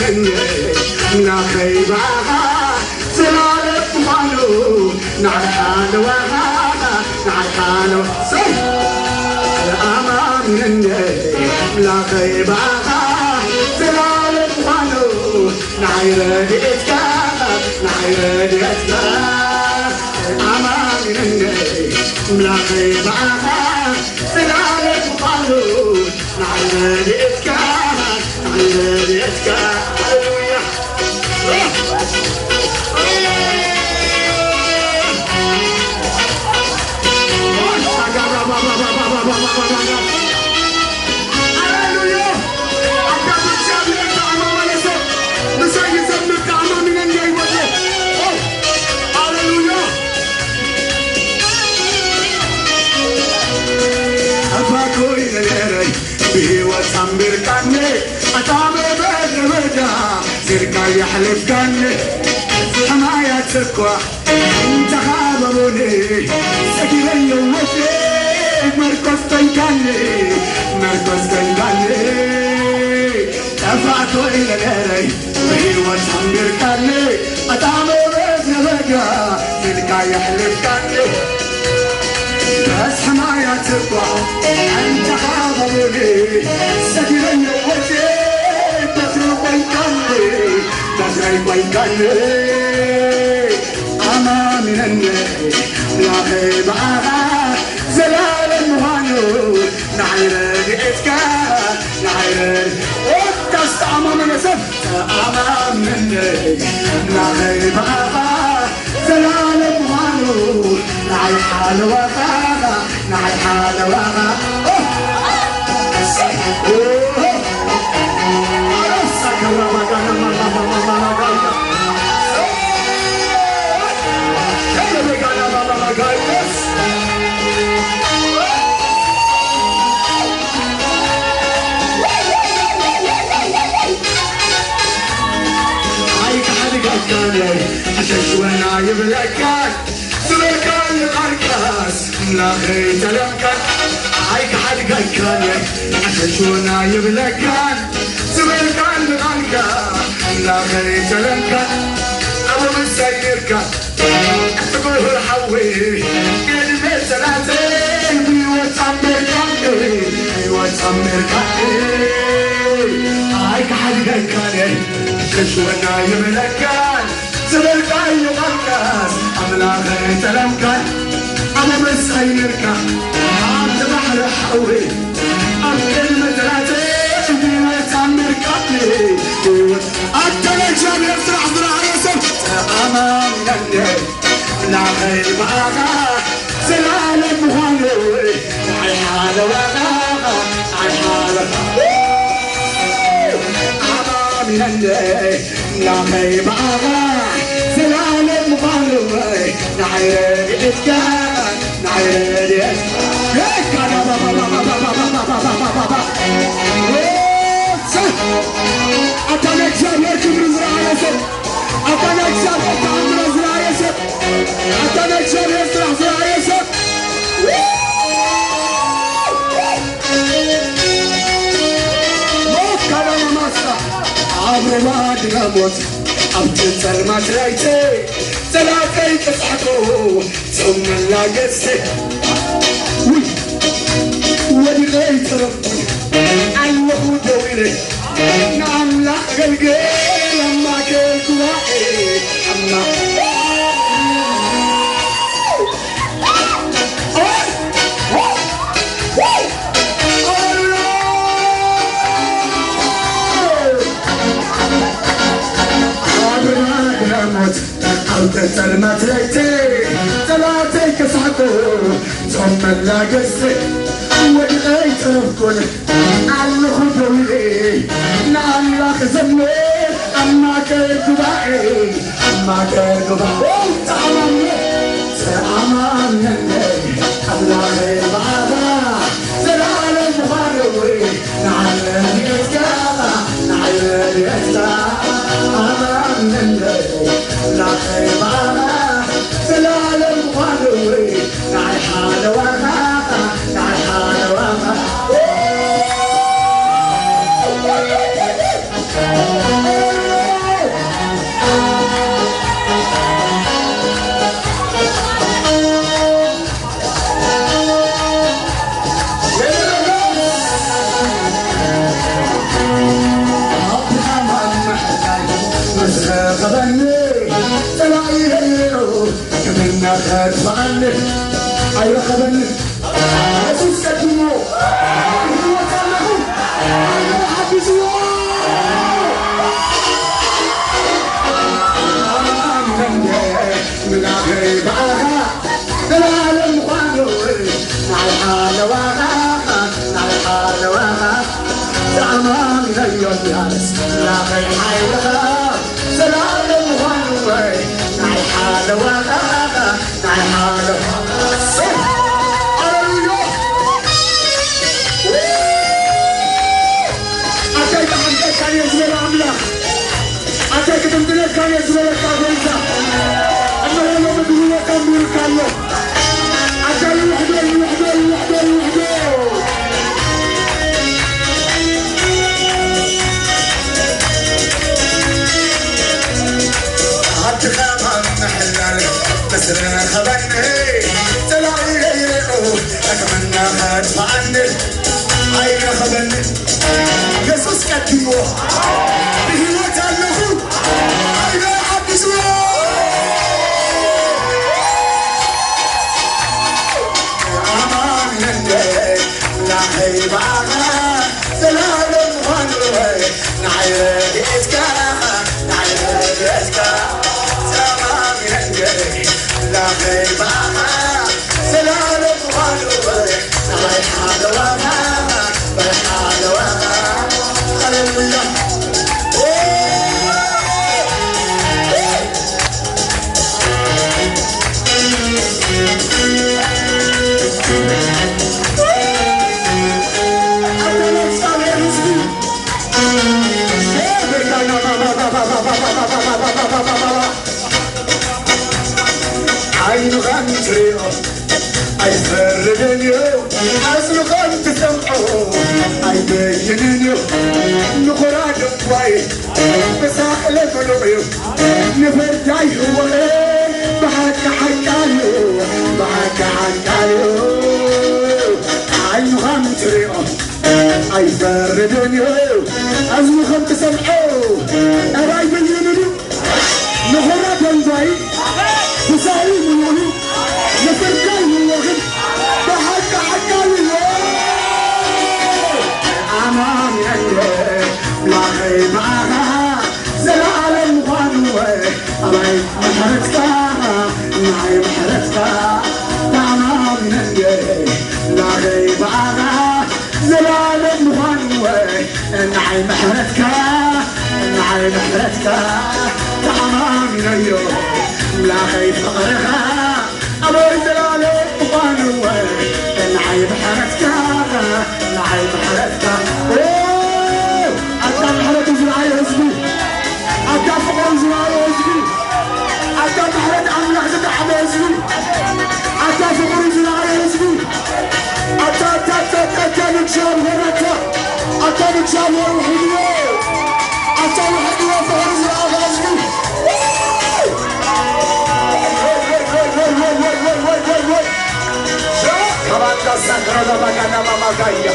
لا خيبها زلالة مالو نعحان وها نعحان وصل الأمان لا خيبها زلالة مالو نعيرد إتكا نعيرد إتكا الأمان لا خيبها زلالة مالو نعيرد إتكا نعيرد إتكا يحلف كان حماية سكوى انت خابروني سكيلي ووجه مركز تنكالي مركز تنكالي دفعتو إلى الهري بيوة حمير كالي أتعمل بإذن بقى تلقى يحلف كالي بس حماية سكوى انت خابروني سكيلي ووجه تزري ويكلي أما من النهي لا خيبها زلال المهانو نعيرد إتكا نعيرد وتستعمى من سفت أما من النهي لا خيبها زلال المهانو نعي حال وفاها نعي حال وفاها عششونا يبلكك سبكان يقرقص لا خيت لمكن عيك حد قلكن عششونا يبلكك سبكان يقرقص لا خيت لمكن أبو مسيرك تقول الحوي قلبي سلاتين بيوتعمر كني بيوتعمر كني عيك حد قلكن عششونا يبلكك سبركاي يقرقص أملا غيت لمكن أبو مسيرك عبد بحر حوي أبكي المدراتي بيوتعمر كني أتلك شاب يفتح براسك أمام الليل لا غير بقى زلال المهانوي عي حالة وغاغا عي حالة أمام الليل لا غير بقى زلال المهانوي نعيد إتكا نعيد إتكا أتلك شاب يركب براسك أتلك شاب يتعمل براسك أتلك شاب يسرح براسك موت كلام مسرح عبر بعد نموت أبتل سلمات ريتي ثلاثي تسحقو ثم لا قسي ودي غيت ربي أيوه دويلي نعم لا قلقي لما كنت واحد أما تسلمت ريتي ثلاثي كسحقو ثم لا قسي ودغيت رفكن على خطوي نعم لا خزمي أما كيكبعي أما كيكبعي تعمل الله يبعثها زلال المغربي نعلم يتكا نعلم يتكا أمان الليل لا خيبها زلال المغربي نعي حال وغاقة نعي حال وغاقة خبني تلاقيه كمنا خد عني أيوة خبني يسوس كتمو هو كانه أنا حبيسه من آخر بعها العالم قانون مع الحال وغاها مع الحال وغاها زعمان غير يالس لا غير حيلها العالم قانون مع الحال وغاها مع الحال أتيت عندك كان يزمل عملة أتيت عندك كان يزمل كابيزا أنا والله بدي أكمل كله أجل وحده أتخاف محلال بس أنا خبني تلاقي أتمنى خاف عني عين خبني يسوس كتيوه بهوة اللغو عين حبسوه لا خيب عنا سلالم غنوي نعيد إسكاها نعيد إسكاها سلام ينجري لا خيب عنا سلالم غنوي نعيد حلوها بحلوها هللويا عين غنتريو أيفردنيو أصل غنت سمعو أيبينيو نخرج بواي بساحل قلوبيو نفرجاي هو بحك حكايو بحك حكايو عين غنتريو أيفردنيو أصل غنت سمعو أيبينيو نخرج بواي بساحل قلوبيو نفرجاي هو بحك حكايو أمام يدي لا غيب معها زلال غنوي أبي محرتك معي محرتك أمام يدي لا غيب معها زلال غنوي معي محرتك معي محرتك أمام يدي لا غيب فقرها أبي زلال غنوي معي محرتك معي محرتك أنت محرت زراعي حزبي أنت فقر زراعي حزبي أنت محرت عن لحظة حدا حزبي أنت فقر زراعي حزبي أنت نتشال ورقة أنت نتشال وحدية أنت وحدية فقر زراعي حزبي كمان تصدر لما كان ماما جاية